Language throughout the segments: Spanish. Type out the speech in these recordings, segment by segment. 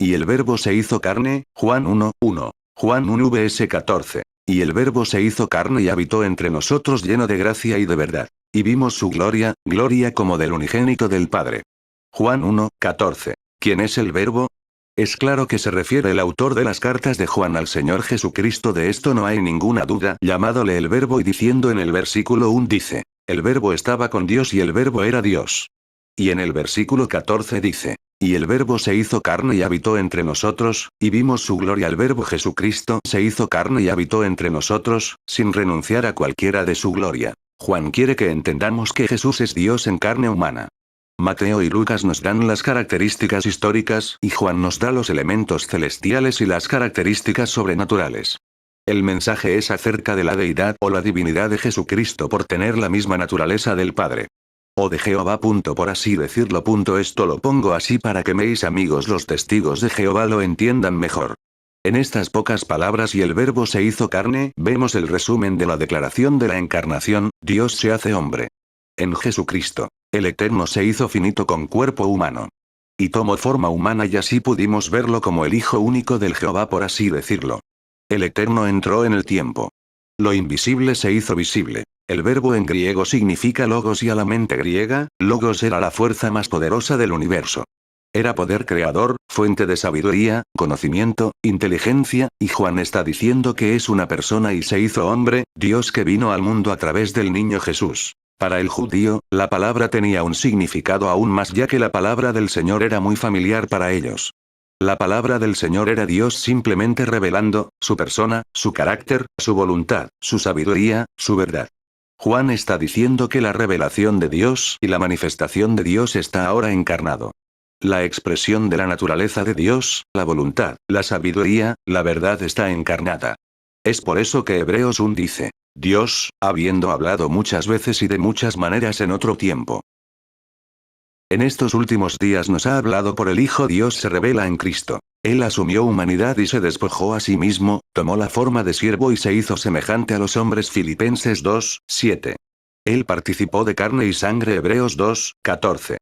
Y el Verbo se hizo carne, Juan 1:1. Juan 1 vs 14. Y el Verbo se hizo carne y habitó entre nosotros lleno de gracia y de verdad. Y vimos su gloria, gloria como del unigénito del Padre. Juan 1:14. ¿Quién es el Verbo? Es claro que se refiere el autor de las cartas de Juan al Señor Jesucristo, de esto no hay ninguna duda, llamándole el Verbo y diciendo en el versículo 1 dice, el Verbo estaba con Dios y el Verbo era Dios. Y en el versículo 14 dice, y el Verbo se hizo carne y habitó entre nosotros, y vimos su gloria. El Verbo Jesucristo se hizo carne y habitó entre nosotros, sin renunciar a cualquiera de su gloria. Juan quiere que entendamos que Jesús es Dios en carne humana. Mateo y Lucas nos dan las características históricas, y Juan nos da los elementos celestiales y las características sobrenaturales. El mensaje es acerca de la deidad o la divinidad de Jesucristo por tener la misma naturaleza del Padre. O de Jehová. Por así decirlo. Esto lo pongo así para que mis amigos los testigos de Jehová lo entiendan mejor. En estas pocas palabras y el Verbo se hizo carne, vemos el resumen de la declaración de la encarnación, Dios se hace hombre. En Jesucristo, el Eterno se hizo finito con cuerpo humano. Y tomó forma humana y así pudimos verlo como el Hijo único del Jehová, por así decirlo. El Eterno entró en el tiempo. Lo invisible se hizo visible. El verbo en griego significa logos y a la mente griega, logos era la fuerza más poderosa del universo. Era poder creador, fuente de sabiduría, conocimiento, inteligencia, y Juan está diciendo que es una persona y se hizo hombre, Dios que vino al mundo a través del niño Jesús. Para el judío, la palabra tenía un significado aún más, ya que la palabra del Señor era muy familiar para ellos. La palabra del Señor era Dios simplemente revelando su persona, su carácter, su voluntad, su sabiduría, su verdad. Juan está diciendo que la revelación de Dios y la manifestación de Dios está ahora encarnado. La expresión de la naturaleza de Dios, la voluntad, la sabiduría, la verdad está encarnada. Es por eso que Hebreos 1 dice, Dios, habiendo hablado muchas veces y de muchas maneras en otro tiempo. En estos últimos días nos ha hablado por el Hijo. Dios se revela en Cristo. Él asumió humanidad y se despojó a sí mismo, tomó la forma de siervo y se hizo semejante a los hombres. Filipenses 2:7. Él participó de carne y sangre. Hebreos 2:14.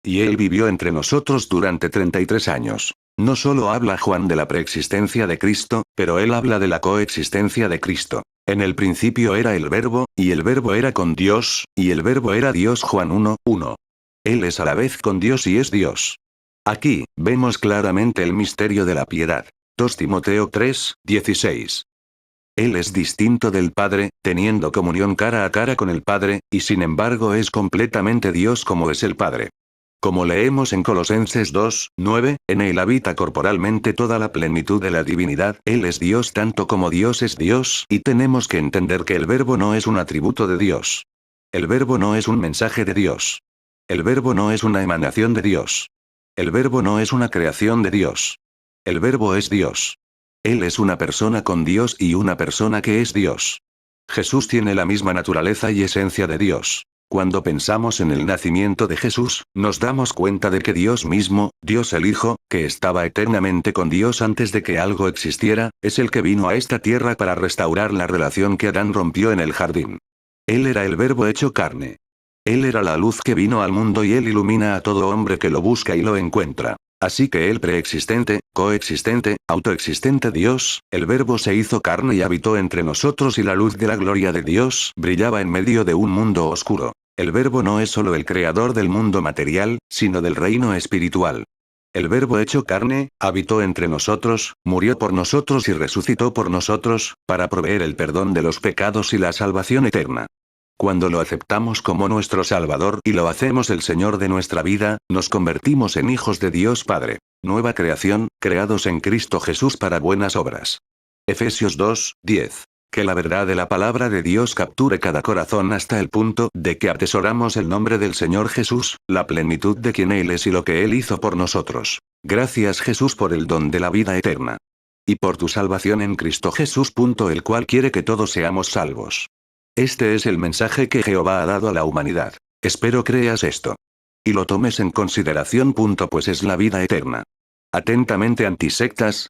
Y él vivió entre nosotros durante 33 años. No solo habla Juan de la preexistencia de Cristo, pero él habla de la coexistencia de Cristo. En el principio era el Verbo, y el Verbo era con Dios, y el Verbo era Dios. Juan 1:1. Él es a la vez con Dios y es Dios. Aquí, vemos claramente el misterio de la piedad. 2 Timoteo 3:16. Él es distinto del Padre, teniendo comunión cara a cara con el Padre, y sin embargo es completamente Dios como es el Padre. Como leemos en Colosenses 2:9, en él habita corporalmente toda la plenitud de la divinidad. Él es Dios tanto como Dios es Dios, y tenemos que entender que el Verbo no es un atributo de Dios. El Verbo no es un mensaje de Dios. El Verbo no es una emanación de Dios. El Verbo no es una creación de Dios. El Verbo es Dios. Él es una persona con Dios y una persona que es Dios. Jesús tiene la misma naturaleza y esencia de Dios. Cuando pensamos en el nacimiento de Jesús, nos damos cuenta de que Dios mismo, Dios el Hijo, que estaba eternamente con Dios antes de que algo existiera, es el que vino a esta tierra para restaurar la relación que Adán rompió en el jardín. Él era el Verbo hecho carne. Él era la luz que vino al mundo y él ilumina a todo hombre que lo busca y lo encuentra. Así que el preexistente, coexistente, autoexistente Dios, el Verbo se hizo carne y habitó entre nosotros y la luz de la gloria de Dios brillaba en medio de un mundo oscuro. El Verbo no es solo el creador del mundo material, sino del reino espiritual. El Verbo hecho carne, habitó entre nosotros, murió por nosotros y resucitó por nosotros, para proveer el perdón de los pecados y la salvación eterna. Cuando lo aceptamos como nuestro Salvador y lo hacemos el Señor de nuestra vida, nos convertimos en hijos de Dios Padre. Nueva creación, creados en Cristo Jesús para buenas obras. Efesios 2:10. Que la verdad de la palabra de Dios capture cada corazón hasta el punto de que atesoramos el nombre del Señor Jesús, la plenitud de quien Él es y lo que Él hizo por nosotros. Gracias Jesús por el don de la vida eterna. Y por tu salvación en Cristo Jesús. El cual quiere que todos seamos salvos. Este es el mensaje que Jehová ha dado a la humanidad. Espero creas esto. Y lo tomes en consideración. Pues es la vida eterna. Atentamente, antisectas,